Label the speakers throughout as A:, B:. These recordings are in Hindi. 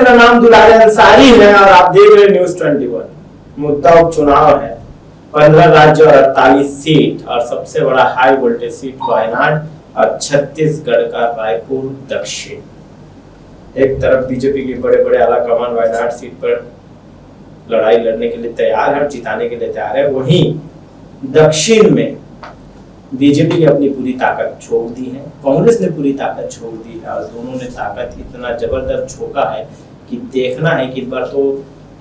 A: मेरा नाम दुलारे अंसारी है और आप देख रहे हैं न्यूज 21। मुद्दा उपचुनाव है, 15 राज्य और 48 सीट और सबसे बड़ा हाई वोल्टेज सीट वायनाड और छत्तीसगढ़ का रायपुर दक्षिण। एक तरफ बीजेपी के बड़े बड़े आला कमान वायनाड सीट पर लड़ाई लड़ने के लिए तैयार है और जिताने के लिए तैयार है, वहीं दक्षिण में बीजेपी ने अपनी पूरी ताकत झोंक दी है, कांग्रेस ने पूरी ताकत झोंक दी है और दोनों ने ताकत इतना जबरदस्त झोंका है कि देखना है कि इस बार तो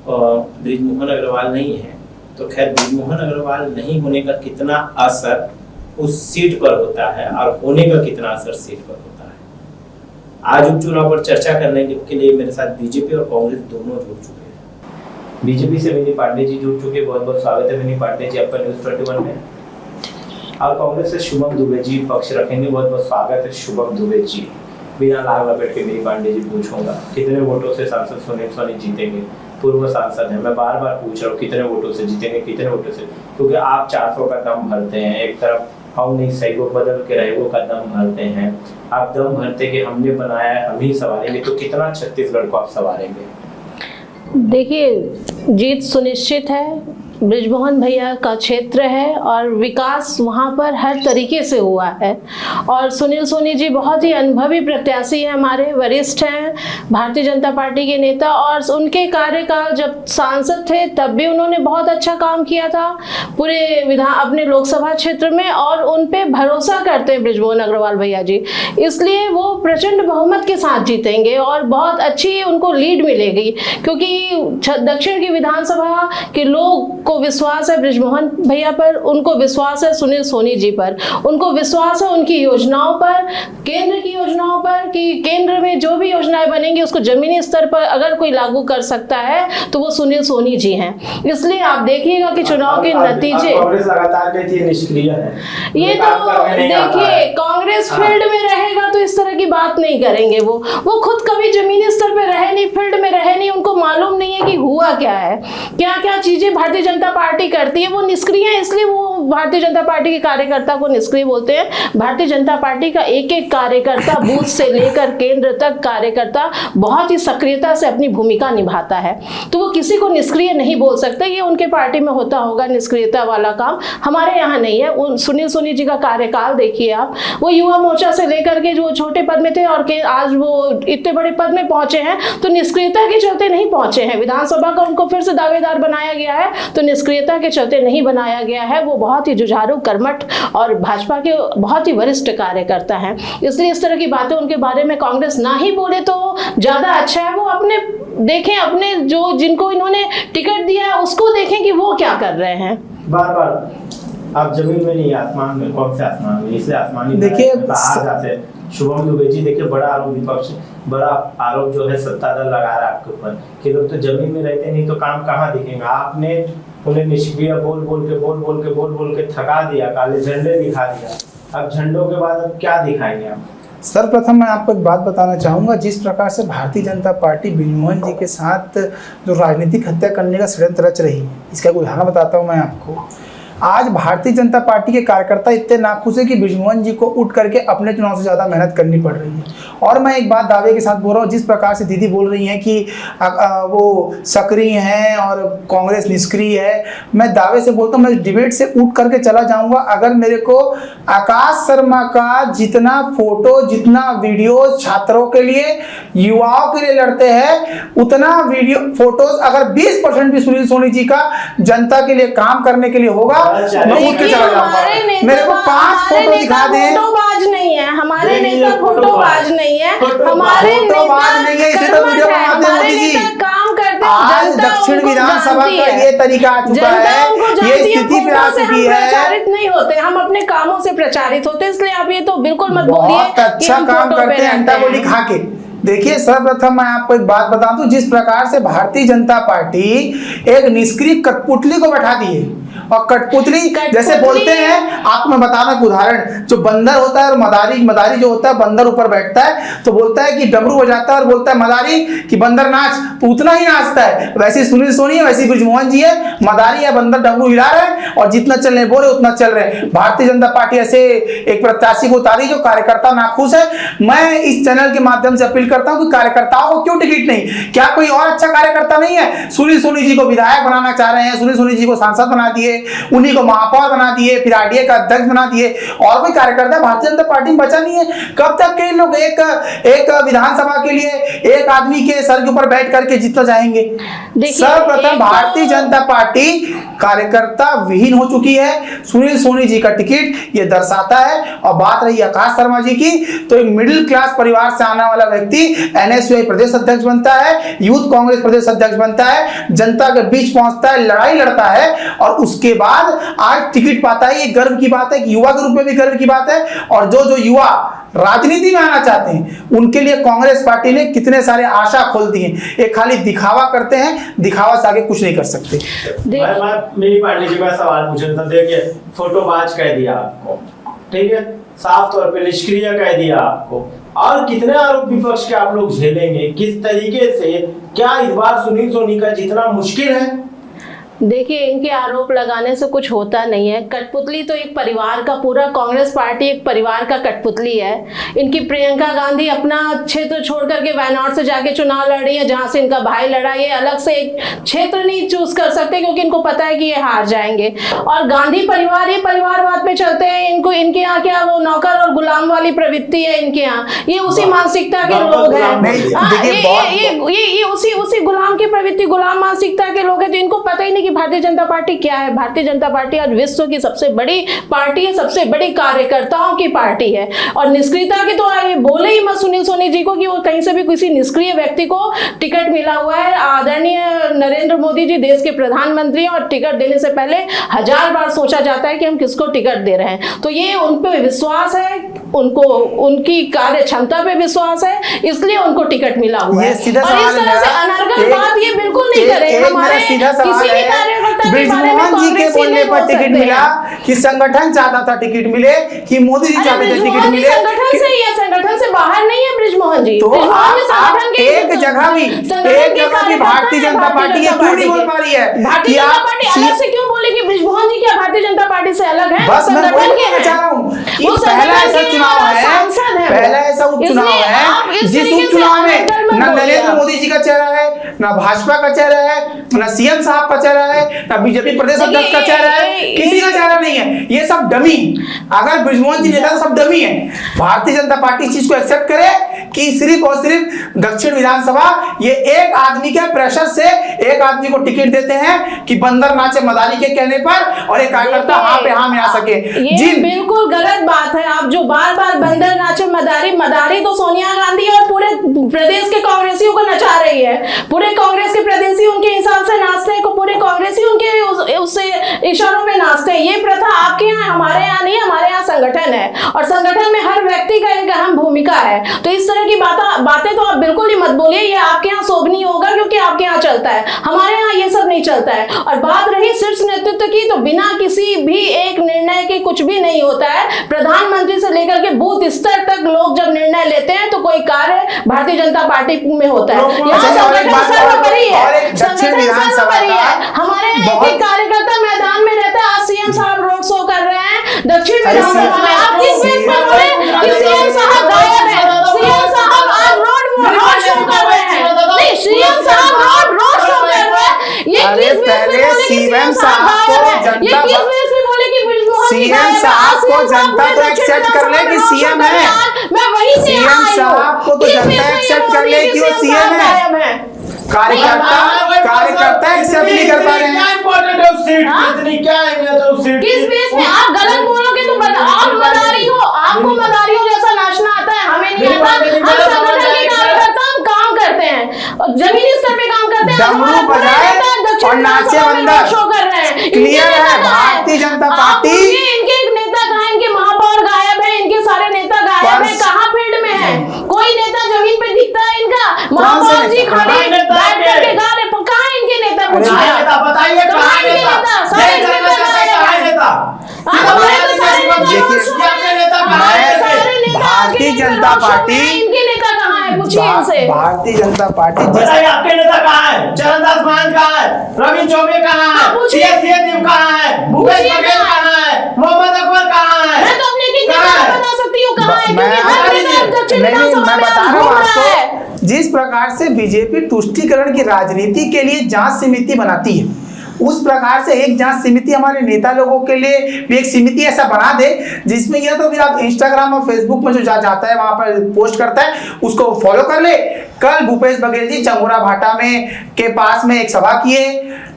A: बृजमोहन अग्रवाल नहीं है, तो खैर बृजमोहन अग्रवाल नहीं होने का कितना असर उस सीट पर होता है और होने का कितना असर सीट पर होता है। आज उपचुनाव पर चर्चा करने के लिए मेरे साथ बीजेपी और कांग्रेस दोनों जुड़ चुके हैं। बीजेपी से विनी पांडे जी जुड़ चुके, बहुत बहुत स्वागत है विनी पांडे जी आपका न्यूज 21 में। और कांग्रेस से शुभम दुबे जी पक्ष रखेंगे, बहुत बहुत स्वागत है शुभम दुबे जी। बिना लाग लपेट के विनी पांडे जी पूछूंगा, कितने वोटों से सांसद सुनील सोनी जीतेंगे? पूर्व सांसद है, मैं बार बार पूछ रहा हूँ कितने वोटों से जीतेंगे, कितने वोटों से, क्योंकि आप 400 का दम भरते हैं, एक तरफ हम नहीं सही वो बदल के रहेगो का दम भरते हैं, आप दम भरते कि हमने बनाया है हम ही संभालेंगे, तो कितना छत्तीसगढ़ को आप संभालेंगे?
B: देखिए, जीत सुनिश्चित है, बृजमोहन भैया का क्षेत्र है और विकास वहाँ पर हर तरीके से हुआ है। और सुनील सोनी जी बहुत ही अनुभवी प्रत्याशी हैं, हमारे वरिष्ठ हैं, भारतीय जनता पार्टी के नेता, और उनके कार्यकाल जब सांसद थे तब भी उन्होंने बहुत अच्छा काम किया था पूरे अपने लोकसभा क्षेत्र में, और उन पे भरोसा करते हैं बृजमोहन अग्रवाल भैया जी, इसलिए वो प्रचंड बहुमत के साथ जीतेंगे और बहुत अच्छी उनको लीड मिलेगी, क्योंकि दक्षिण की विधानसभा के लोग को विश्वास है बृजमोहन भैया पर, उनको विश्वास है सुनील सोनी जी पर, उनको विश्वास है उनकी योजनाओं पर, केंद्र की योजनाओं पर, कि केंद्र में जो भी योजनाएं बनेंगी उसको जमीनी स्तर पर अगर कोई लागू कर सकता है तो वो सुनील सोनी जी हैं। इसलिए आप देखिएगा कि चुनाव के नतीजे
A: कांग्रेस लगातार कहती है निष्क्रिय है,
B: ये तो देखिए कांग्रेस फील्ड में रहेगा तो इस तरह की बात नहीं करेंगे, वो खुद कभी जमीनी स्तर पर रहे नहीं, फील्ड में रहे नहीं, उनको मालूम नहीं है कि हुआ क्या है, क्या क्या चीजें भारतीय जनता पार्टी करती है। वो निष्क्रिय है, इसलिए वो भारतीय जनता पार्टी के कार्यकर्ता को निष्क्रिय बोलते हैं। भारतीय जनता पार्टी का एक एक कार्यकर्ता बूथ से लेकर केंद्र तक कार्यकर्ता बहुत ही सक्रियता से अपनी भूमिका निभाता है, तो वो किसी को निष्क्रिय नहीं बोल सकते। ये उनके पार्टी में होता होगा निष्क्रियता वाला काम, हमारे यहाँ नहीं है। सुनील सोनी जी का कार्यकाल देखिए आप, वो युवा मोर्चा से लेकर के जो छोटे पद में थे और आज वो इतने बड़े पद में पहुंचे हैं तो निष्क्रियता के चलते नहीं पहुंचे हैं। विधानसभा का उनको फिर से दावेदार बनाया गया है तो निष्क्रियता के चलते नहीं बनाया गया है। वो बहुत ही जुझारू, कर्मठ और भाजपा के बहुत ही वरिष्ठ कार्यकर्ता हैं, इसलिए इस तरह की बातें उनके बारे में कांग्रेस ना ही बोले तो ज्यादा अच्छा है। वो अपने देखें, अपने जो जिनको इन्होंने टिकट दिया है उसको देखें कि वो क्या कर रहे हैं।
A: बार बार आप जमीन में नहीं आसमान में, कौन से आसमान में, इसलिए आसमानी
C: देखिए
A: जाते हैं। शुभम दुबे जी देखिए, बड़ा आरोप विपक्ष, बड़ा आरोप जो है सत्ता दल लगा रहा है आपके ऊपर कि लोग तो जमीन में रहते नहीं तो काम कहाँ दिखेगा। आपने उन्हें निष्क्रिय बोल के थका दिया, काले झंडे दिखा दिया, अब झंडों के बाद अब क्या दिखाएंगे आप?
C: सर्वप्रथम मैं आपको एक बात बताना चाहूँगा, जिस प्रकार से भारतीय जनता पार्टी बृजमोहन जी के साथ जो राजनीतिक हत्या करने का षड्यंत्र रच रही है, इसका एक उदाहरण बताता हूँ मैं आपको। आज भारतीय जनता पार्टी के कार्यकर्ता इतने नाखुश है कि बृजमोहन जी को उठ करके अपने चुनाव से ज़्यादा मेहनत करनी पड़ रही है। और मैं एक बात दावे के साथ बोल रहा हूँ, जिस प्रकार से दीदी बोल रही हैं कि वो सक्रिय हैं और कांग्रेस निष्क्रिय है, मैं दावे से बोलता हूँ, मैं डिबेट से उठ करके चला जाऊँगा अगर मेरे को आकाश शर्मा का जितना फोटो, जितना वीडियो छात्रों के लिए, युवाओं के लिए लड़ते हैं, उतना वीडियो फोटोज अगर 20% भी सुनील सोनी जी का जनता के लिए काम करने के लिए होगा, मैं उठ के चला जाऊंगा। मेरे को 5 फोटो दिखा दे।
B: फोटोबाज नहीं है हमारे नेता, फोटोबाज नहीं है हमारे
C: फोटोबाज नहीं है, इसे तो वीडियो बनाते हैं मोदी जी।
B: काम करते हैं,
C: आज दक्षिण विधानसभा का ये तरीका आ चुका है, ये स्थिति पे आ चुकी है।
B: प्रचारित नहीं होते, हम अपने कामों से प्रचारित होते, इसलिए आप ये तो बिल्कुल मत बोलिए।
C: बहुत अच्छा काम करते हैं अंडा गोली खा के। देखिए, सर्वप्रथम मैं आपको एक बात बता दूं, जिस प्रकार से भारतीय जनता पार्टी एक निष्क्रिय कठपुतली को बैठा दी है और कठपुतली जैसे बोलते हैं, आपको मैं बताना एक उदाहरण, जो बंदर होता है और मदारी जो होता है, बंदर ऊपर बैठता है तो बोलता है कि डमरू बजाता है और बोलता है मदारी कि बंदर नाच, तो उतना ही नाचता है। वैसे सुनील सोनी है, वैसे बृजमोहन जी है, मदारी है, बंदर डमरू हिला रहे हैं और जितना चलने बोले उतना चल रहे हैं। भारतीय जनता पार्टी ऐसे एक प्रत्याशी को उतारी जो कार्यकर्ता नाखुश है। मैं इस चैनल के माध्यम से अपील करता हूं कि कार्यकर्ताओं को क्यों टिकट नहीं, क्या कोई और अच्छा कार्यकर्ता नहीं है? सुनील सोनी जी को विधायक बनाना चाह रहे हैं, सुनील सोनी जी को सांसद बना दिए, उन्हीं को महापौर बना दिए, फिर आरडीए का अध्यक्ष बना दिए, और कोई कार्यकर्ता भारतीय जनता पार्टी में बचा नहीं है। कब तक के लोग एक विधानसभा के लिए एक आदमी के सर के ऊपर बैठ करके जीतना चाहेंगे? सर्वप्रथम भारतीय जनता पार्टी कार्यकर्ता विहीन हो चुकी है। सुनील सोनी जी का टिकट ये दर्शाता है। और बात रही आकाश शर्मा जी की, तो एक मिडिल क्लास परिवार से आने वाला व्यक्ति एनएसयूआई प्रदेश अध्यक्ष बनता है, यूथ कांग्रेस प्रदेश अध्यक्ष बनता है, जनता के बीच पहुंचता है, लड़ाई लड़ता है और उसके बाद आज टिकट पाता है। ये गर्व की बात है, युवा के रूप में भी गर्व की बात है। और जो युवा राजनीति में आना चाहते हैं उनके लिए कांग्रेस पार्टी ने कितने सारे आशा खोल दी है। एक खाली दिखावा करते हैं, दिखावा से आगे कुछ नहीं कर सकते।
A: मेरी पार्टी जी का सवाल पूछना था, देखिए फोटोबाज कह दिया आपको, ठीक है, साफ तौर पे निष्क्रिय कह दिया आपको, और कितने आरोप विपक्ष के आप लोग झेलेंगे? किस तरीके से, क्या इस बार सुनील सोनी का जीतना मुश्किल है?
B: देखिए, इनके आरोप लगाने से कुछ होता नहीं है। कठपुतली तो एक परिवार का, पूरा कांग्रेस पार्टी एक परिवार का कठपुतली है। इनकी प्रियंका गांधी अपना क्षेत्र छोड़ करके वायनाड से जाके चुनाव लड़ रही है, जहां से इनका भाई लड़ा। ये अलग से एक क्षेत्र नहीं चूज कर सकते क्योंकि इनको पता है कि ये हार जाएंगे। और गांधी परिवार, ये परिवारवाद पे चलते हैं। इनके यहाँ क्या वो नौकर और गुलाम वाली प्रवृत्ति है इनके यहाँ। ये उसी मानसिकता के लोग हैं, ये उसी गुलाम की प्रवृत्ति, गुलाम मानसिकता के लोग हैं। तो इनको पता ही नहीं कि भारतीय जनता पार्टी क्या है। भारतीय जनता पार्टी आज विश्व की सबसे बड़ी पार्टी है, सबसे बड़ी कार्यकर्ताओं की पार्टी है। और निष्क्रियता की तो आगे बोले ही मत सुनील सोनी जी को कि वो कहीं से भी किसी निष्क्रिय व्यक्ति को टिकट मिला हुआ है। आदरणीय नरेंद्र मोदी जी देश के प्रधानमंत्री, और टिकट देने से पहले 1000 बार सोचा जाता है कि हम किसको टिकट दे रहे हैं। तो ये उन पे विश्वास है, उनको उनकी कार्य क्षमता पे विश्वास है, इसलिए उनको टिकट मिला हुआ है। और इस तरह से अनर्गल बात ये बिल्कुल नहीं करें। हमारे किसी भी
C: बृजमोहन जी के बोलने पर टिकट मिला कि संगठन चाहता था टिकट मिले, कि मोदी जी चाहते थे टिकट मिले।
B: संगठन से ही है, संगठन से बाहर नहीं है बृजमोहन जी।
C: तो एक जगह भी भारतीय जनता पार्टी ये क्यों नहीं बोल पा रही है?
B: भारतीय जनता पार्टी अलग से क्यों बोले कि बृजमोहन जी क्या भारतीय जनता पार्टी से अलग है?
C: बस मैं बोलना चाह रहा हूँ कि पहला ऐसा चुनाव है जिस उपचुनाव में न नरेंद्र मोदी जी का चेहरा है, न भाजपा का चेहरा है, न सीएम साहब का चेहरा है, न बीजेपी प्रदेश अध्यक्ष का चेहरा है, किसी का चेहरा नहीं है। ये सब डमी। अगर बृजमोहन जी नेता तो सब डमी है। भारतीय जनता पार्टी इस चीज को एक्सेप्ट करे कि सिर्फ और सिर्फ दक्षिण विधानसभा ये एक आदमी के प्रेशर से एक आदमी को टिकट देते हैं कि बंदर नाचे मदारी के कहने पर, और एक कार्यकर्ता हाँ पे हाँ में आ सके।
B: ये बिल्कुल गलत बात है। आप जो बार बार बंदर नाचे मदारी तो सोनिया गांधी और पूरे प्रदेश के कांग्रेसियों को नचा रही है। पूरे कांग्रेस के प्रदेशी उनके हिसाब से नाचते हैं, पूरे कांग्रेसी उनके उससे इशारों में नाचते हैं। ये प्रथा आपके यहाँ, हमारे यहाँ नहीं, हमारे यहाँ संगठन है और संगठन में हर व्यक्ति का एक अहम भूमिका है। तो इस तरह की बातें तो आप बिल्कुल ही मत बोलिए। ये आपके यहाँ शोभनीय होगा क्योंकि आपके यहाँ चलता है, हमारे यहाँ ये सब नहीं चलता है। और बात रही शीर्ष नेतृत्व की, तो बिना किसी भी एक निर्णय के कुछ भी नहीं होता है। प्रधानमंत्री से लेकर के बूथ स्तर तक लोग जब निर्णय लेते हैं तो कोई कार्य भारतीय जनता पार्टी में होता है। हमारे यहाँ एक कार्यकर्ता मैदान में रहता है। आज सीएम साहब रोड शो कर रहे हैं दक्षिण विधानसभा में। आप किस बेस पर बोले कि सीएम साहब गायब है? सीएम साहब आज रोड शो कर रहे हैं। नहीं, सीएम साहब रोड शो कर रहे हैं। ये किस बेस पे बोले कि सीएम साहब गायब है? ये किस बेस पे बोले कि
C: सीएम साहब को जनता तो एक्सेप्ट कर ले कि सीएम है?
B: मैं वहीं से
C: सीएम साहब को तो जनता एक्सेप्ट कर ले कि वो सीएम है। कार्यकर्ता एक्सेप्ट नहीं कर पा रहे हैं।
B: किस बेस पे आप गलत बोलोगे तो आप मदारी हो, आपको मदारियों जैसा नाचना आता है, हमें नहीं आता। हम संगठन के कार्यकर्ता, हम काम करते हैं, जमीनी स्तर पे काम करते हैं।
C: डमरू बजाए और नाचे बंदर
B: शो कर रहे हैं।
C: क्लियर है। भारतीय जनता पार्टी,
B: इनके एक नेता कहाँ, इनके महापौर गायब है, इनके सारे नेता गायब है। कहाँ फील्ड में है? कोई नेता जमीन पे दिखता है इनका? महापौर जी खाली बैठ करके गा रहे, कहाँ इनके नेता? बताइए, सारे नेता
C: पार्टी,
B: इनके नेता कहाँ है, पूछिए इनसे।
C: भारतीय जनता पार्टी
A: बताइए आपके नेता कहाँ है? चरणदास मान कहाँ है? रवि चौबे कहाँ है? सिंह कहाँ है? भूपेश बघेल कहाँ है? मोहम्मद अकबर कहाँ है?
B: मैं तो अपने की बता सकती हूँ कहाँ है, क्योंकि हर नेता दक्षिण विधानसभा
C: मैं
B: में
C: बता रहा हूँ
B: घूम रहा है।
C: आपको, जिस प्रकार से बीजेपी तुष्टीकरण की राजनीति के लिए जांच समिति बनाती है, उस प्रकार से एक जांच समिति हमारे नेता लोगों के लिए भी एक समिति ऐसा बना दे जिसमें या तो फिर आप इंस्टाग्राम और फेसबुक में जो जाता है वहां पर पोस्ट करता है उसको फॉलो कर ले। कल भूपेश बघेल जी चंगोरा भाटा में के पास में एक सभा किए,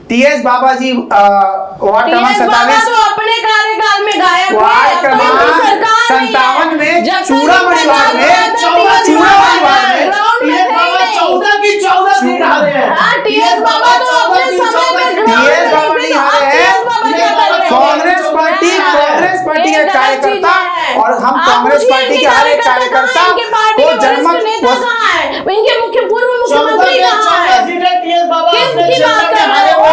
C: टीएस बाबा जी वार्ड क्रमांक 27
B: अपने कार्यकाल में गायब थे,
C: वार्ड क्रमांक 57 में चूड़ामणि वार्ड में
A: 14 की 14 सीट हारे हैं।
B: टीएस बाबा तो अपने समय में
C: टीएस बाबा नहीं हारे हैं, कांग्रेस पार्टी के कार्यकर्ता, और हम कांग्रेस पार्टी के हर एक कार्यकर्ता को जनमत
B: इनके मुख्य पूर्व मुख्यमंत्री कहाँ है? किसकी बात कर रहे हो?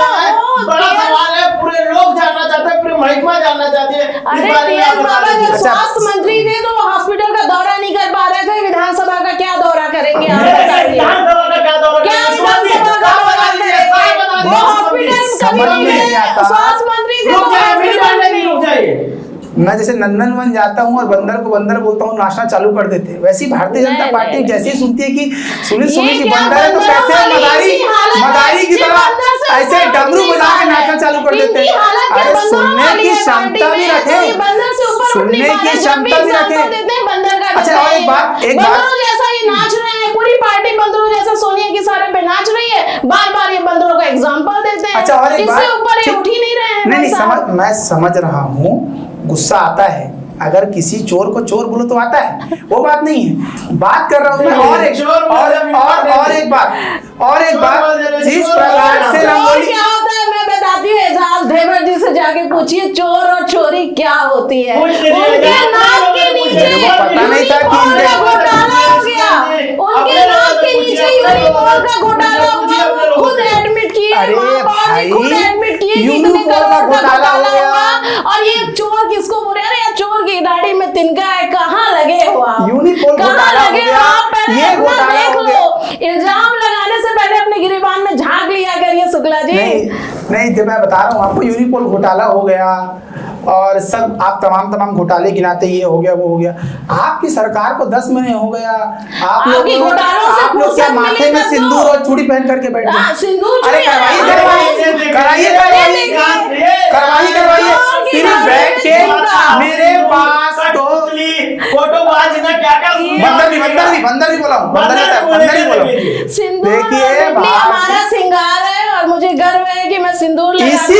A: बड़ा सवाल है, पूरे लोग जानना चाहते हैं, पूरे महिमा जानना चाहते हैं।
B: अरे टीएस बाबा जब स्वास्थ्य मंत्री थे तो वो हॉस्पिटल का दौरा नहीं कर पा रहे थे, विधानसभा का क्या दौरा करेंगे? आप बताइए,
A: विधानसभा का क्या दौरा
B: क्या विधानसभा का दौरा करेंगे? वो हॉस्पिटल कभी नहीं गए, स्वास्थ्य मंत्री थे तो
A: रुक जाइए।
C: मैं जैसे नंदनवन जाता हूँ और बंदर को बंदर बोलता हूँ, नाचना चालू कर देते हैं, वैसी भारतीय जनता पार्टी जैसे ही सुनती है कि सुनील जी बंदर है तो कैसे मदारी की तरह ऐसे डमरू बजा के नाचना चालू कर देते हैं। अरे सुनने की क्षमता भी रखे, सुनने की क्षमता भी रखे। अच्छा और एक बात
B: जैसा ये नाच रहे हैं, पूरी पार्टी बंदरों जैसा सोनिया की सारे पे नाच रही है, बार बार ये बंदरों का एग्जाम्पल देते हैं।
C: अच्छा और एक बात,
B: इससे ऊपर ये उठ ही नहीं रहे हैं।
C: नहीं मैं समझ रहा हूँ, गुस्सा आता है, अगर किसी चोर को चोर बोलो तो आता है, वो बात नहीं है। बात कर रहा हूँ मैं और एक बात जिस प्रकार से रंगोली
B: क्या होता है मैं बताती हूँ, एजाज ढेबर जी से जाके पूछिए चोर और चोरी क्या होती है। उनके नाक के नीचे
C: पता नहीं था कि
B: उनका घोटाला हो गया, उनके नाक के नीचे यूनिकॉर्न का घोटाला हुआ, वो खुद एडमिट किए, खुद एडमिट किए कि इतने करोड़ का घोटाला हुआ। और ये चोर किसको बोल रहे हैं? चोर की दाढ़ी में तिनका है, कहाँ लगे हो आप?
C: यूनिकॉर्न
B: कहाँ लगे हो आप? पहले
C: ये
B: अपना
C: घोटाला
B: देख
C: हो
B: लो, इल्जाम लगाने से पहले अपने गिरेबान में झांक लिया करिए शुक्ला जी।
C: नहीं जब मैं बता रहा हूँ आपको, यूनिपोल घोटाला हो गया और सब आप तमाम घोटाले गिनाते, ये हो गया वो हो गया। आपकी सरकार को 10 महीने हो गया, आप लोग क्या माथे में सिंदूर और चूड़ी पहन करके बैठ गए? अरे करवाइए सिर्फ बैठ के मेरे पास तो
A: फोटो बाज ना क्या
C: बंदर भी बोला हूँ, देखिए
B: हमारा सिंगार है और मुझे गर्व है कि मैं सिंदूर
C: इसी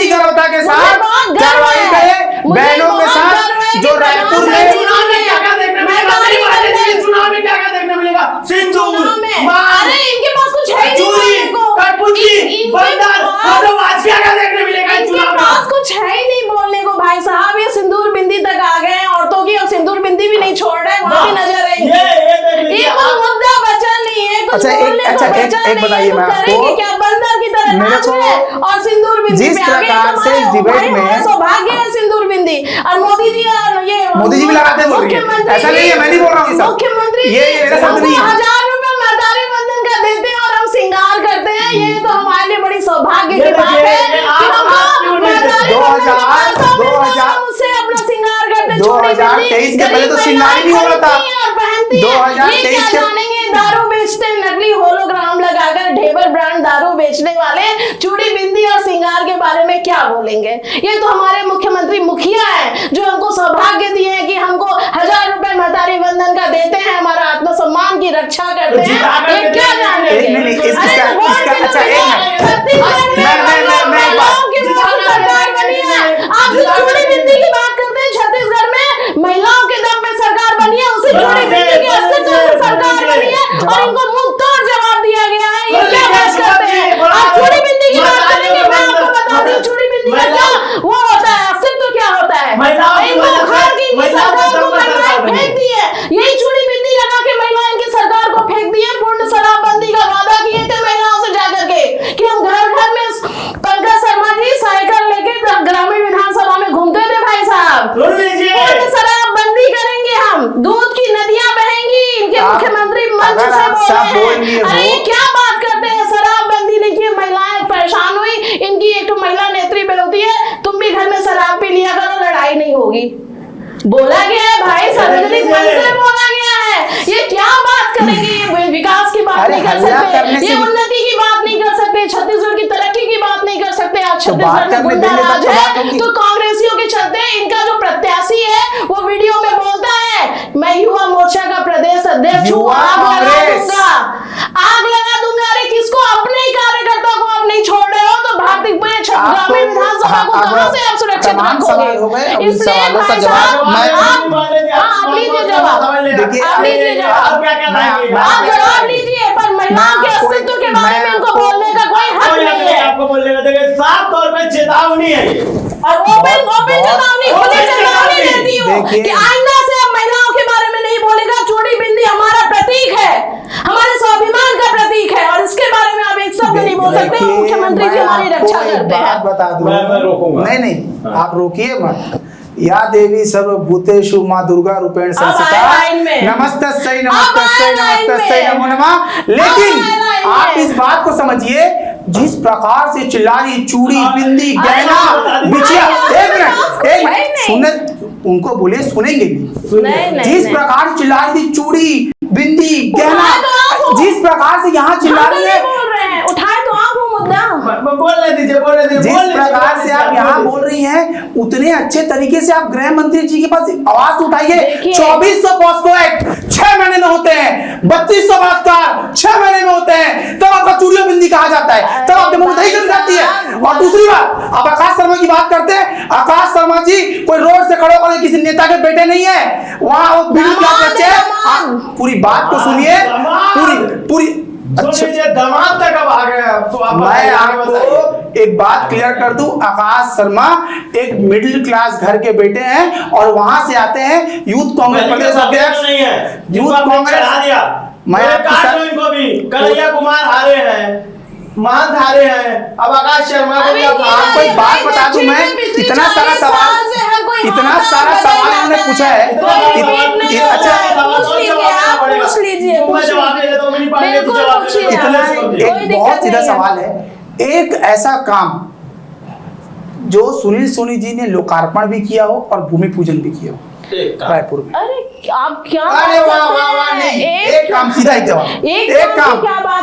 C: गर्वता के साथ कार्रवाई करे बहनों के साथ जो रायपुर में
A: चुनाव में क्या देखने मिलेगा? सिंदूर,
B: अरे इनके पास कुछ है कुछ है ही नहीं बोलने को भाई साहब। ये सिंदूर बिंदी तक आ गए हैं औरतों की, और सिंदूर बिंदी भी नहीं छोड़ रहे, वहाँ भी नजर आएंगे। ये कोई मुद्दा बचा नहीं है, कुछ
C: एक बताइए मैं आपको,
B: क्या बंदर की तरह नाच रहे हैं और सिंदूर बिंदी
C: जिस प्रकार से डिबेट में
B: सौभाग्य है सिंदूर बिंदी, और मोदी जी
C: भी लगाते हैं, बोल रही है ऐसा नहीं है, मैं नहीं बोल रहा हूँ,
B: मुख्यमंत्री
C: ये मेरा शब्द नहीं है।
B: 1000 रुपए मदारी बंधन का देते हैं और हम श्रृंगार करते हैं, ये तो हमारे लिए बड़ी सौभाग्य की बात है।
C: 2023 के पहले तो श्रृंगार नहीं हो रहा था।
B: 2023 के जानेंगे दारू बेचते, नकली होलोग्राम लगाकर ढेबर ब्रांड दारू बेचने वाले चूड़ी बिंदी और श्रृंगार के बारे में क्या बोलेंगे? ये तो हमारे मुख्यमंत्री मुखिया है जो हमको सौभाग्य दिए हैं कि हमको 1000 रुपए महतारी बंधन का देते हैं, हमारा आत्मसम्मान की रक्षा करते हैं। ये क्या जानेंगे? आप जो चूड़ी बिंदी की बात करते हैं, छत्तीसगढ़ में महिलाओं के दम पे सरकार बनी है, उसी चूड़ी बिंदी के अस्तित्व में सरकार बनी है और इनको मुंह तोड़ जवाब दिया गया है। ये क्या बात करते हैं? आप चूड़ी बिंदी की बात करेंगे, मैं आपको बता दूं चूड़ी बिंदी का क्या वो होता है, अस्तित्व क्या होता है। इनको उखाड़ के इनकी सरकार को महिलाएं फेंक दी है, यही चूड़ी बिंदी लगा के महिलाएं इनकी सरकार को फेंक दी है। पूर्ण शराबबंदी का वादा किए छत्तीसगढ़ में गुंडा
C: देंगे
B: राज
C: तब तो बात
B: है,
C: होगी।
B: तो कांग्रेसियों के चलते इनका जो प्रत्याशी है वो वीडियो में बोलता है मैं युवा मोर्चा का प्रदेश अध्यक्ष हूँ,
C: युवा
B: आग लगा
C: कांग्रेस।
B: दूंगा, आग लगा दूंगा। अरे किसको? अपने ही कार्यकर्ता को आप नहीं छोड़ रहे हो तो भारतीय ग्रामीण विधानसभा को कहां से आप सुरक्षित
C: तमाम सवाल हो गए, अब इन
B: रखोगे?
C: सवालों का
B: भाई
C: जवाब
B: साहब, आप लीजिए जवाब,
C: देखिए,
B: आप लीजिए जवाब, आप जवाब लीजिए, पर महिलाओं के अस्तित्व के बारे में इनको बोलने का कोई हक नहीं है।
A: आपको बोलने का देखिए साफ तौर पे चेतावनी है ये।
B: और ओपन चेतावनी, खुली चेतावनी देती हूँ
C: देखिए।
B: कि आईना से अब महिलाओं के बारे में नहीं बोलेगा। चूड़ी बिंदी हमारा प्रतीक है, हमारे स्वाभिमान का प्रतीक है, और इसके बारे में आप एक शब्द नहीं बोल सकते।
C: देखिए,
B: मुख्यमंत्री जी
C: मैं
B: हमारी
C: आपको
B: रक्षा
C: एक
B: करते
C: बात
B: हैं।
C: बता दूं,
A: मैं रोकूंगा।
C: नहीं आप रोकिए मत। या देवी सर्वभूतेषु माँ दुर्गा रूपेण
B: अब आए
C: संस्थिता
B: लाइन में।
C: नमस्तस्यै
B: अब आए लाइन
C: नमस्तस्यै
B: में।
C: नमो नमः। लेकिन
B: अब आए लाइन में।
C: आप इस बात को समझिए, जिस प्रकार से चिल्ला रही चूड़ी बिंदी गहना बिछिया, एक मिनट सुने, उनको बोले सुनेंगे भी।
B: नहीं,
C: जिस
B: नहीं।
C: प्रकार से चिल्ला रही थी चूड़ी बिंदी
B: उठाए तो आप
C: गहना,
B: हो।
C: जिस प्रकार से यहाँ चिल्ला
B: हम तो
C: रही
B: नहीं
C: है,
B: बोल रहे हैं, उठाए तो आप हो मुद्दा।
A: बोलने दीजिए
C: जिस प्रकार से आप यहाँ बोल रही हैं, उतने अच्छे तरीके से आप गृह मंत्री जी के पास आवाज उठाइए।
B: देखिए।
C: 2400 पॉस्को एक्ट 6 महीने में होते हैं, 3200 बलात्कार 6 महीने में होते हैं, तब आपका चूड़ियों बिंदी कहा जाता है, तब आपकी मुंह कर जाती है। और दूसरी बात, आप आकाश शर्मा की बात करते हैं। आकाश शर्मा जी कोई रोड से खड़े होकर किसी नेता के बेटे नहीं है, वहां वो बिल्कुल क्या कहते हैं। पूरी बात तो सुनिए, पूरी
A: सुनिए, दामाद तक अब आ गए अब तो आप
C: मैं
A: आगे बताइए।
C: आपको एक बात क्लियर कर दूं, आकाश शर्मा एक मिडिल क्लास घर के बेटे हैं और वहां से आते हैं यूथ कांग्रेस प्रदेश अध्यक्ष
A: नहीं है,
C: यूथ कांग्रेस
A: चढ़ा दिया।
C: मैं आपके साथ-
A: इनको भी कन्हैया कुमार हारे हैं, महंत हारे हैं, अब आकाश शर्मा को भी आप
C: आपको एक बात बता दूं, मैं इतना सारा सवाल उन्होंने पूछा है।
B: पूछ लीजिए,
C: इतना एक बहुत सीधा सवाल है। एक ऐसा काम जो सुनील सोनी जी ने लोकार्पण भी किया हो और भूमि पूजन भी किया हो रायपुर में।
B: अरे आप क्या
C: अरे वाह वाह वाह, नहीं एक काम, सीधा एक जवाब,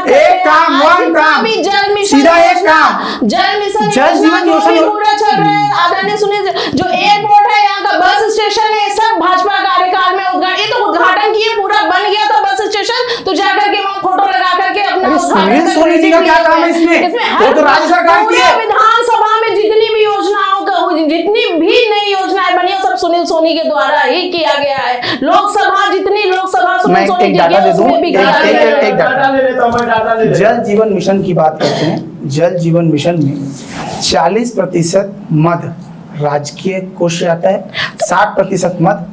C: एक काम वन काम,
B: जल मिशन,
C: सीधा एक काम,
B: जल मिशन,
C: जल जीवन मिशन
B: पूरा चल रहा है। आदरणीय सुनील, जो एयरपोर्ट है, यहाँ का बस स्टेशन है, सब भाजपा कार्यकाल में उद्घाटन, ये तो उद्घाटन किए, पूरा बन गया था बस स्टेशन, तो जाकर के वहाँ फोटो लगा करके अपना
C: सुनील सोनी जी का क्या काम है इसमें? वो तो राज्य सरकार की है।
B: विधानसभा में जितनी भी योजनाओं का, जितनी भी नई योजनाएं बनी है, सब सुनील सोनी के द्वारा ही किया गया है। लोकसभा, जितनी लोकसभा सुनील सोनी जी की, उसमें भी किया गया है।
C: एक डाटा, जल जीवन मिशन की बात करते हैं। जल जीवन मिशन में 40% मद राजकीय कोष से आता है, 60% मद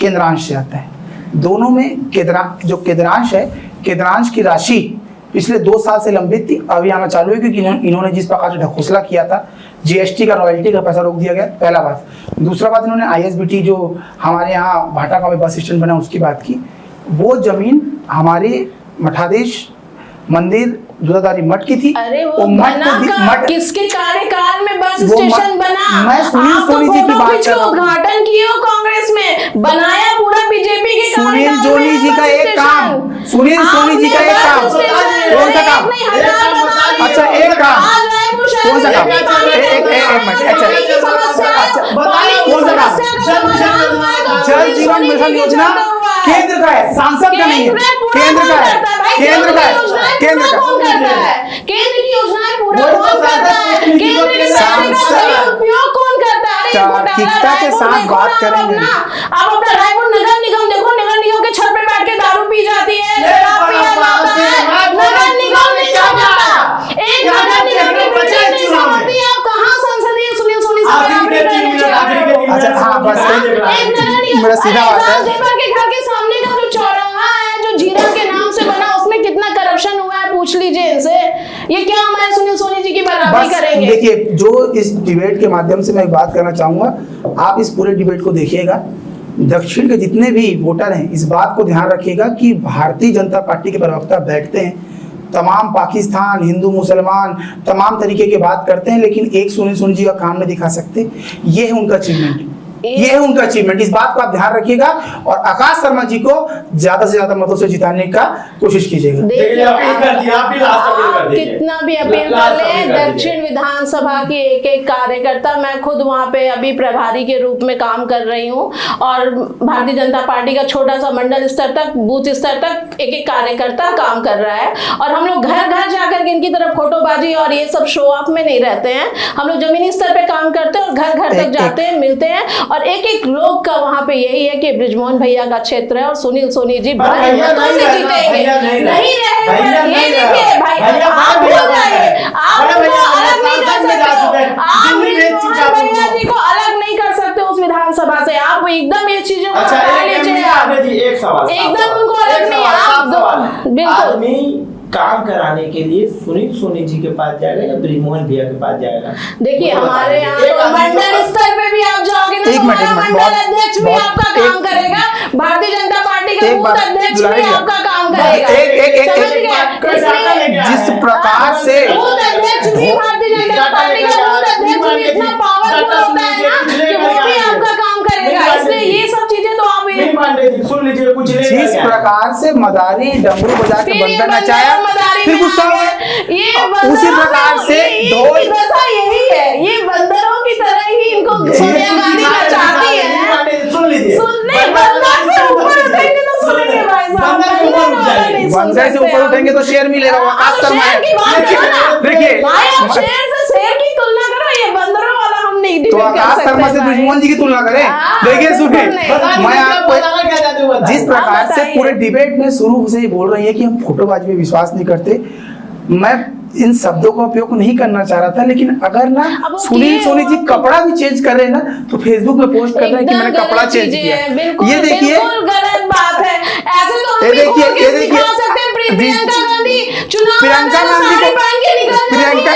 C: केंद्रांश से आता है। दोनों में जो केंद्रांश है, केंद्रांश की राशि पिछले 2 साल से लंबित थी, अभी आना चालू है, क्योंकि इन्होंने जिस प्रकार से ढकोसला किया था, जीएसटी का रॉयल्टी का पैसा रोक दिया गया, पहला बात। दूसरा बात, इन्होंने आईएसबीटी जो हमारे यहाँ भाटा का बस स्टैंड बना उसकी बात की। वो जमीन हमारे मठाधीश मंदिर दुधाधारी मठ की थी।
B: अरे वो मठ किसके कार्यकाल में बस स्टेशन बना?
C: मैं सुनील सोनी जी की बात कर रहा हूँ।
B: उद्घाटन किए हो कांग्रेस में, बनाया पूरा बीजेपी के कार्यकाल में।
C: सुनील सोनी जी का एक काम, सुनील सोनी जी का एक काम, कौन सा काम? अच्छा एक काम, कौन सा काम? एक मिनट, अच्छा कौन सा काम? जल जीवन मिशन योजना केंद्र का है, सांसद का नहीं है। केंद्र का है, केंद्र का है, केंद्र का
B: केंद्र की योजनाएं पूरा कौन करता है? केंद्र के पैसे का सही उपयोग कौन करता है?
C: तार्किकता के साथ बात करेंगे।
B: आप अपना रायपुर नगर निगम देखो, नगर निगम के छत पे बैठ के दारू पी जाती है, शराब पिया जाता है, नगर निगम नहीं समझता। एक नगर निगम की पंचायत नहीं समझती। आप कहाँ संसदीय सुनील सोनी से
C: अच्छा हाँ, बस मेरा सीधा बात है।
B: के घर के सामने का जो चौराहा है, जो जीरा के नाम से बना, उसमें कितना करप्शन हुआ है, पूछ लीजिए इनसे। ये क्या हमारे सुनील सोनी जी की बराबरी करेंगे?
C: देखिए, जो इस डिबेट के माध्यम से मैं एक बात करना चाहूंगा, आप इस पूरे डिबेट को देखिएगा। दक्षिण के जितने भी वोटर हैं, इस बात को ध्यान रखिएगा कि भारतीय जनता पार्टी के प्रवक्ता बैठते हैं, तमाम पाकिस्तान, हिंदू मुसलमान, तमाम तरीके की बात करते हैं, लेकिन एक सुनील सोनी जी का काम नहीं दिखा सकते। ये है उनका अचीवमेंट। ये है उनका अचीवमेंट, इस बात को आप ध्यान रखिएगा और आकाश शर्मा जी को ज्यादा से ज्यादा मतों से जिताने का कोशिश कीजिएगा।
B: देखिए
A: आप
B: कितना भी अपील कर ले, दक्षिण विधानसभा के एक एक कार्यकर्ता, मैं खुद वहां पे अभी प्रभारी के रूप में काम कर रही हूँ और भारतीय जनता पार्टी का छोटा सा मंडल स्तर तक, बूथ स्तर तक एक एक कार्यकर्ता काम कर रहा है और हम लोग घर घर जाकर के इनकी तरफ फोटोबाजी और ये सब शो ऑफ में नहीं रहते हैं। हम लोग जमीनी स्तर पे काम करते हैं और घर घर तक जाते हैं, मिलते हैं और एक एक लोग का वहां पे यही है कि बृजमोहन भैया का क्षेत्र है और सुनील सोनी जी भाई मतों से जीतेंगे। नहीं रहे, ये देखिए भाई, आप भूल जाइए, आप उनको अलग नहीं कर सकते, आप बृजमोहन भैया जी को अलग नहीं कर सकते उस विधानसभा से। आप एकदम ये चीजों को हटा लीजिए, एकदम उनको अलग नहीं, आप बिल्कुल
A: काम कराने के लिए सुनील सोनी जी के पास जाएगा या बृजमोहन भैया के पास जाएगा?
B: देखिए हमारे यहाँ तो मंडल स्तर पे भी आप जाओगे ना, हमारा मंडल अध्यक्ष भी आपका काम करेगा, भारतीय जनता पार्टी का बूथ अध्यक्ष भी आपका काम करेगा।
C: जिस प्रकार से
B: बूथ अध्यक्ष भी, भारतीय जनता पार्टी का बूथ अध्यक्ष भी इतना पावरफुल होता है ना कि वो भी आपका काम करेगा। इसलिए ये सब चीजें तो आप
A: सुन लीजिए, कुछ
C: जिस प्रकार से मदारी डमरू बजा के बंदर नचाया, फिर गुस्सा हुआ, उसी प्रकार से ढोल,
B: यही है, ये बंदरों की तरह ही इनको सोनिया गांधी नचाती है। सुनने बंदर से ऊपर उठेंगे तो सुनेंगे भाई साहब,
C: बंदर से ऊपर उठेंगे तो शेर मिलेगा। आकाश शर्मा देखिए,
B: शेर से शेर की तुलना करो, ये बंदरों वाला हम नहीं,
C: तो आकाश शर्मा से बृजमोहन जी की तुलना करें। देखिए सुनिए, मैं आपको जिस प्रकार से पूरे डिबेट में शुरू से बोल रही है कि हम फोटोबाजी में विश्वास नहीं करते, मैं इन शब्दों का उपयोग नहीं करना चाह रहा था, लेकिन अगर ना सुनील सोनी जी कपड़ा भी चेंज कर रहे हैं ना तो फेसबुक में पोस्ट कर रहे हैं कि मैंने कपड़ा चेंज किया। ये देखिए,
B: गलत बात है, ऐसे तो
C: ये देखिए, ये देखिए
B: प्रियंका गांधी चुनाव,
C: प्रियंका गांधी प्रियंका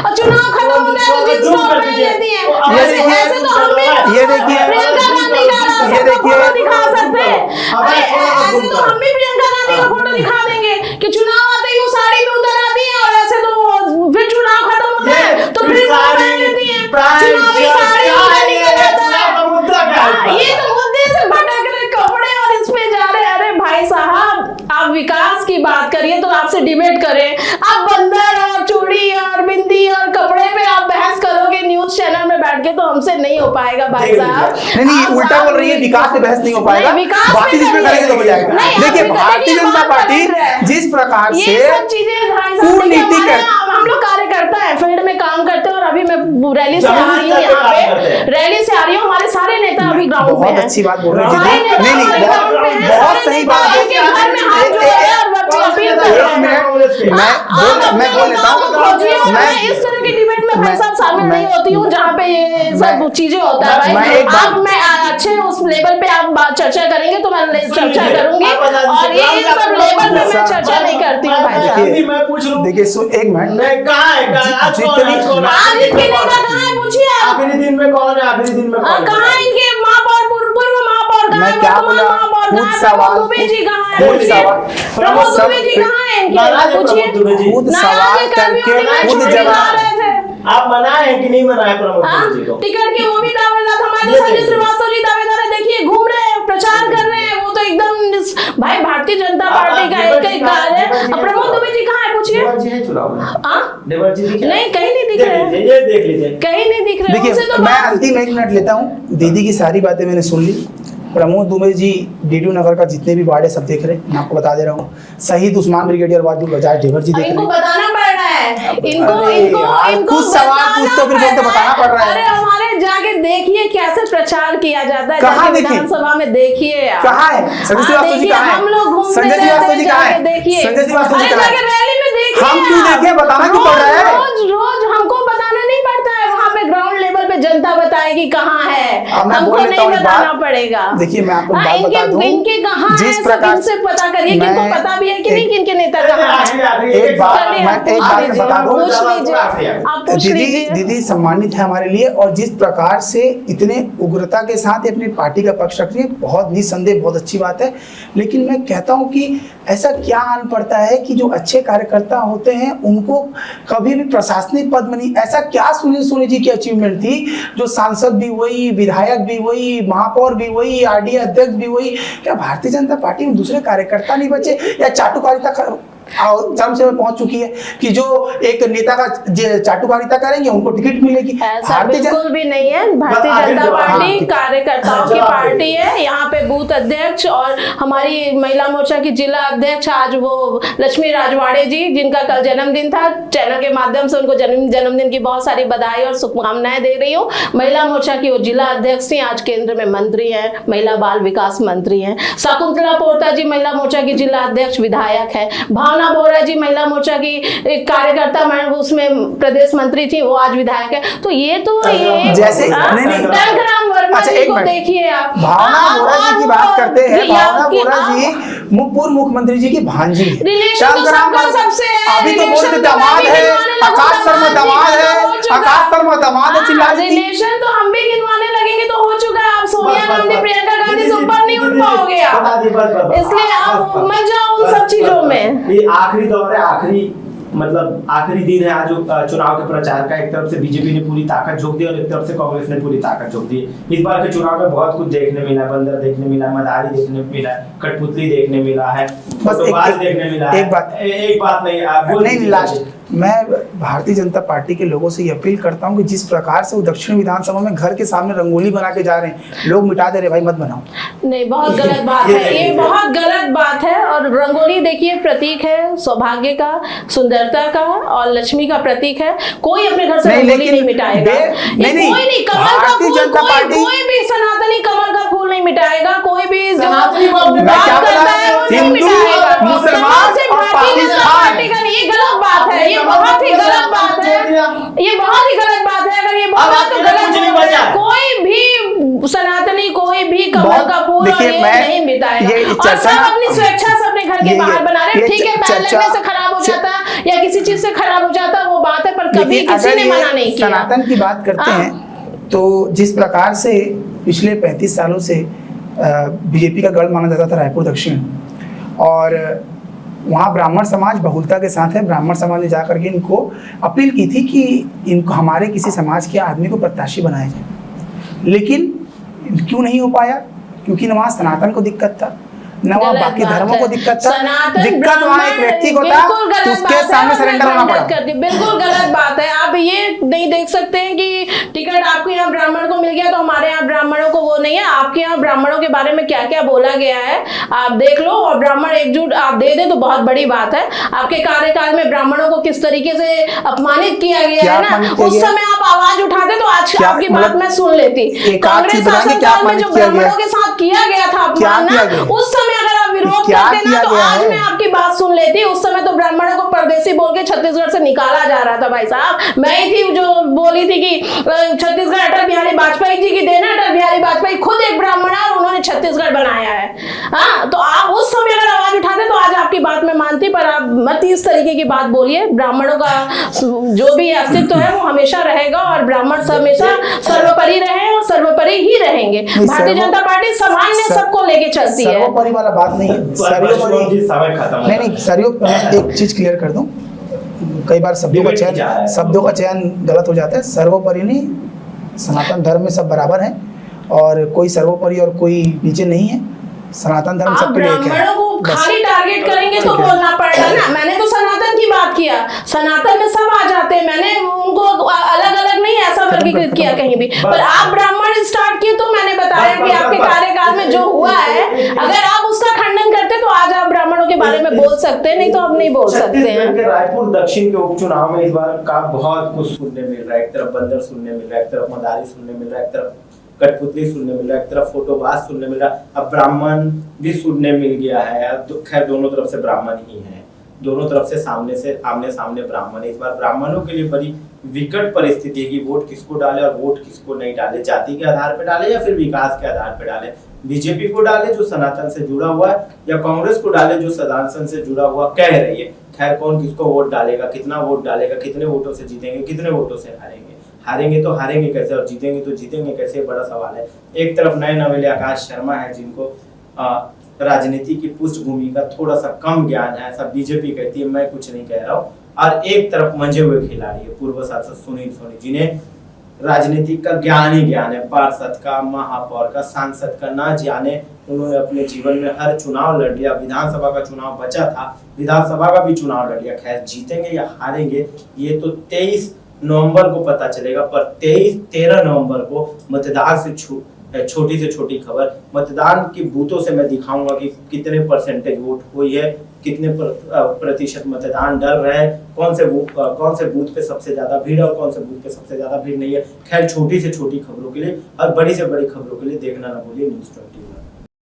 B: और चुनाव खत्म होता है तो जींस टॉप पहन लेती है। ऐसे तो हम भी,
C: ये देखिए,
B: प्रियंका गांधी का
C: ये देखिए,
B: दिखा सकते हैं, ऐसे तो हम भी प्रियंका गांधी का फोटो दिखा देंगे कि चुनाव आते ही वो साड़ी में उतर आती है और ऐसे तो फिर चुनाव खत्म होता है तो फिर पहन लेती है, चुनावी साड़ी में निकल जाता है। ये तो मुद्दे से भटक रहे कपड़े और इस पे जा रहे। अरे भाई साहब, आप विकास की बात करिए तो आपसे डिबेट करें, आप बंदर और चूड़ी और बिंदी और कपड़े पे आप बहस करोगे न्यूज चैनल में बैठ के तो हमसे नहीं हो पाएगा भाई साहब।
C: नहीं, उल्टा बोल रही है, विकास पे बहस नहीं हो पाएगा, बाकी जिसमें करेंगे तो हो जाएगा। देखिए भारतीय जनता पार्टी जिस प्रकार से कूटनीति कर,
B: हम लोग कार्यकर्ता है, फील्ड में काम करते हैं और अभी मैं रैली से आ रही हूँ, यहाँ पे रैली से आ रही हूँ, हमारे सारे नेता अभी ग्राउंड पे हैं।
C: बहुत अच्छी बात बोल रहे हैं, नहीं बहुत सही बात है। मैं बोल लेता हूँ,
B: मैं इस तरह की डिबेट में भाई साहब शामिल नहीं होती हूँ जहाँ पे ये सब चीजें होता है भाई। अब मैं अच्छे उस लेवल पे आप बात चर्चा करेंगे तो मैं चर्चा करूंगी और ये सब लेवल पे मैं चर्चा नहीं करती हूँ भाई साहब।
C: देखिए एक मिनट,
B: आज इनके नेता कहाँ है पूछिए आप,
A: आखिरी दिन में कौन है, आखिरी दिन में
B: कहाँ है इनके महापौर, पूर्व महापौर कहाँ है, वर्तमान महापौर कहाँ है, प्रमोद दुबे जी कहाँ है, प्रमोद दुबे जी कहाँ है इनके, पूछिए।
C: खुद सवाल करके खुद जवाब,
A: आप मनाए कि नहीं मनाए प्रमोद दुबे जी को?
B: टिकट के वो भी दावेदार, हमारे संजय श्रीवास्तव जी दावेदार है, देखिए घूम रहे हैं, प्रचार कर रहे हैं, वो तो एकदम भाई भारतीय जनता पार्टी का एक ही कार्य है। प्रमोद दुबे जी कहाँ है पूछिए, नहीं कहीं नहीं दिख रहे,
A: देख लीजिए
B: कहीं नहीं दिख रहे।
C: देखिए मैं अंतिम 1 मिनट लेता हूँ, दीदी की सारी बातें मैंने सुन ली। प्रमोद दुबे जी डीडू नगर का जितने भी वार्ड है सब देख रहे हैं, मैं आपको बता दे रहा हूँ। शहीद उस्मान ब्रिगेडियर वार्ड बजाज ढेबर जी देख रहे हैं,
B: इनको बताना पड़ रहा है, इनको
C: कुछ सवाल पूछते फिर बोलते बताना पड़ रहा है।
B: अरे हमारे जाके देखिए कैसे प्रचार किया जाता है,
C: कहाँ देखिए,
B: विधानसभा में देखिए
C: कहाँ है संजय श्रीवास्तव जी, कहाँ है
B: हम लोग घूमते
C: संजय श्रीवास्तव जी, कहाँ है
B: देखिए,
C: संजय श्रीवास्तव जी, कहाँ है
B: रैली में देखिए,
C: हम क्यों देखें, बताना क्यों पड़ रहा है,
B: रोज हमको बताना नहीं पड़ता है, वहाँ पे ग्राउंड लेवल पे जनता बताएगी कहाँ है, हमको नहीं बताना पड़ेगा।
C: देखिए मैं आपको बात बता दूं,
B: इनके कहाँ
C: जिस प्रकार
B: से पता करिए, किनको पता भी है कि नहीं किनके नेता कहाँ है।
C: एक बात बता दूं,
B: दीदी
C: दीदी सम्मानित है हमारे लिए, और जिस प्रकार से इतने उग्रता के साथ अपनी पार्टी का पक्ष रख रही है, बहुत निसंदेह बहुत अच्छी बात है। लेकिन मैं कहता हूं कि ऐसा क्या आन पड़ता है कि जो अच्छे कार्यकर्ता होते हैं उनको कभी भी प्रशासनिक पद में नहीं, ऐसा क्या सुनील सोनी जी की अचीवमेंट थी जो सांसद भी वही, विधायक भी वही, महापौर भी वही, आरडीए अध्यक्ष भी वही। क्या भारतीय जनता पार्टी में दूसरे कार्यकर्ता नहीं बचे, या चाटुकारिता चरम से पहुंच चुकी है कि जो एक नेता का चाटुकारिता करेंगे उनको टिकट मिलेगी?
B: ऐसा बिल्कुल भी नहीं है। भारतीय जनता पार्टी कार्यकर्ताओं की पार्टी है। यहाँ पे बूथ अध्यक्ष और हमारी महिला मोर्चा की जिला अध्यक्ष आज वो लक्ष्मी राजवाड़े जी, जिनका कल जन्मदिन था, चैनल के माध्यम से उनको जन्मदिन की बहुत सारी बधाई और शुभकामनाएं दे रही हूँ। महिला मोर्चा की वो जिला अध्यक्ष थी, आज केंद्र में मंत्री हैं, महिला बाल विकास मंत्री हैं। शकुंतला पोर्ता जी महिला मोर्चा की जिला अध्यक्ष विधायक है। भावना बोरा जी महिला मोर्चा की एक कार्यकर्ता, मैं उसमें प्रदेश मंत्री थी, वो आज विधायक है। तो ये तो ये
C: जैसे
B: टंकराम वर्मा जी को देखिए आप।
C: भावना बोरा जी की बात करते हैं। भावना बोरा जी पूर्व मुख्यमंत्री जी की भांजी है। अभी तो बोलते दामाद है, आकाश शर्मा दामाद है, आकाश शर्मा दामाद है।
B: रिलेशन तो हम भी गिनवाने लगेंगे तो हो चुका है। आप सोनिया गांधी, प्रियंका गांधी से ऊपर नहीं उठ पाओगे आप, इसलिए आप मत जाओ उन सब चीजों में।
A: आखिरी दौर है, आखिरी दिन है आज चुनाव के प्रचार का। एक तरफ से बीजेपी ने पूरी ताकत झोंक दी और एक तरफ से कांग्रेस ने पूरी ताकत झोंक दी। इस बार के चुनाव में बहुत कुछ देखने मिला, बंदर देखने मिला, मदारी देखने मिला, कठपुतली देखने मिला है, फोटोबाज देखने मिला है। एक बात नहीं, आप
C: नहीं लास्ट मैं भारतीय जनता पार्टी के लोगों से ये अपील करता हूं कि जिस प्रकार से वो दक्षिण विधानसभा में घर के सामने रंगोली बना के जा रहे हैं, लोग मिटा दे रहे, भाई मत बनाओ।
B: नहीं, बहुत गलत बात है, ये बहुत गलत बात है। और रंगोली देखिए प्रतीक है सौभाग्य का, सुंदरता का और लक्ष्मी का प्रतीक है। कोई अपने घर से रंगोली नहीं मिटाएगा। कोई नहीं, कमल का फूल, कोई भी सनातनी कमल का फूल नहीं मिटाएगा। कोई भी जो बात करता है वो नहीं मिटाएगा।
C: मुसलमान और पाकिस्तान,
B: ये गलत बात है, ये बहुत ही गलत बात है, ये बहुत ही गलत बात है। अगर ये बहुत तो गलत है, कोई भी सनातनी कोई भी कमल का फूल और ये नहीं मिटाएगा। और सब अपनी स्वेच्छा से अपने घर के बाहर बना रहे हैं। ठीक है, पैर लगने से खराब हो जाता या किसी चीज से खराब हो जाता वो बात है, पर कभी किसी ने मना नहीं किया।
C: सनातन की बात करते हैं तो जिस प्रकार से पिछले 35 सालों से बीजेपी का गढ़ माना जाता था रायपुर दक्षिण, और वहाँ ब्राह्मण समाज बहुलता के साथ है। ब्राह्मण समाज ने जाकर के इनको अपील की थी कि इनको हमारे किसी समाज के आदमी को प्रत्याशी बनाया जाए, लेकिन क्यों नहीं हो पाया? क्योंकि न वहाँ सनातन को दिक्कत था, न वहाँ बाकी धर्मों को दिक्कत था। दिक्कत वहाँ एक व्यक्ति को था, उसके सामने सरेंडर होना पड़ा।
B: बिल्कुल गलत बात है। आप ये नहीं देख सकते हैं कि टिकट आपके यहाँ ब्राह्मण को मिल गया तो हमारे यहाँ ब्राह्मणों को वो नहीं है। आपके यहाँ ब्राह्मणों के बारे में क्या क्या बोला गया है आप देख लो, और ब्राह्मण एकजुट आप दे दे तो बहुत बड़ी बात है। आपके कार्यकाल में ब्राह्मणों को किस तरीके से अपमानित किया गया है ना, उस समय आप आवाज उठाते तो आज आपकी बात मैं सुन लेती। कांग्रेस शासनकाल में जो ब्राह्मणों के साथ किया गया था अपमान, उस समय अगर आप विरोध करते ना तो आज मैं आपकी बात सुन लेती। उस समय तो ब्राह्मणों को परदेसी बोल के छत्तीसगढ़ से निकाला जा रहा था। भाई साहब, मैं ही थी जो बोली थी कि छत्तीसगढ़ अटल बिहारी वाजपेयी जी की देन है। अटल बिहारी वाजपेयी खुद एक ब्राह्मण है और उन्होंने छत्तीसगढ़ बनाया है। हाँ, तो आप उस समय अगर आवाज उठाते तो आज आपकी बात में मानती, पर आप मत इस तरीके की बात बोलिए। ब्राह्मणों का जो भी अस्तित्व है वो हमेशा रहेगा और ब्राह्मण हमेशा सर्वोपरि रहे और सर्वोपरि ही रहेंगे। भारतीय जनता पार्टी सामान्य सबको लेके चलती है।
C: सर्वोपरि वाला बात नहीं है। नहीं, सरयोग एक चीज क्लियर कर दूं, कई बार शब्दों का चयन गलत हो जाता है। सर्वोपरि नहीं, सनातन धर्म में सब बराबर हैं और कोई सर्वोपरि और कोई नीचे नहीं है। सनातन धर्म सबके लिए एक है।
B: खाली टारगेट करेंगे तो बोलना पड़ेगा ना। मैंने तो सनातन की बात किया, सनातन में सब आ जाते हैं, मैंने उनको अलग अलग नहीं ऐसा वर्गीकृत किया कहीं भी। पर आप ब्राह्मण स्टार्ट किए तो मैंने बताया कि आपके कार्यकाल में जो हुआ है, अगर आप उसका खंडन करते तो आज आप ब्राह्मणों के बारे में बोल सकते हैं, नहीं तो आप नहीं बोल सकते हैं।
A: रायपुर दक्षिण के उपचुनाव में इस बार का बहुत कुछ सुनने मिल रहा है। एक तरफ बंदर सुनने मिल रहा है, एक तरफ मदारी सुनने मिल रहा है, एक तरफ कठपुतली सुनने मिल रहा है, एक तरफ फोटोबाज सुनने मिल रहा है, अब ब्राह्मण भी सुनने मिल गया है। अब खैर दोनों तरफ से ब्राह्मण ही है, दोनों तरफ से आमने सामने ब्राह्मण है। इस बार ब्राह्मणों के लिए बड़ी विकट परिस्थिति है कि वोट किसको डाले और वोट किसको नहीं डाले, जाति के आधार पर डाले या फिर विकास के आधार पर डाले। बीजेपी को डाले जो सनातन से जुड़ा हुआ है या कांग्रेस को डाले जो सनातन से जुड़ा हुआ कह रही है। खैर कौन किसको वोट डालेगा, कितना वोट डालेगा, कितने वोटों से जीतेंगे, कितने वोटों से हारेंगे, हारेंगे तो हारेंगे कैसे और जीतेंगे तो जीतेंगे कैसे, बड़ा सवाल है। एक तरफ नए नवेले आकाश शर्मा है जिनको राजनीति की पृष्ठभूमि का थोड़ा सा कम ज्ञान है, ऐसा बीजेपी कहती है, मैं कुछ नहीं कह रहा हूँ। और एक तरफ मंजे हुए खिलाड़ी है पूर्व सांसद सुनील सोनी, जिन्हें राजनीतिक का ज्ञान ही ज्ञान है, पार्षद का, महापौर का, सांसद का ना जाने उन्होंने अपने जीवन में हर चुनाव लड़ लिया। विधानसभा का चुनाव बचा था, विधानसभा का भी चुनाव लड़ लिया। खैर जीतेंगे या हारेंगे ये तो 23 नवंबर को पता चलेगा, पर 13 नवंबर को मतदान से छोटी से छोटी खबर, मतदान की बूथों से मैं दिखाऊंगा कि कितने परसेंटेज वोट हुई है, कितने प्रतिशत मतदान डर रहे हैं, कौन से बूथ पे सबसे ज्यादा भीड़ है और कौन से बूथ पे सबसे ज्यादा भीड़ नहीं है। खैर छोटी से छोटी खबरों के लिए और बड़ी से बड़ी खबरों के लिए देखना ना भूलिए न्यूज़ 21।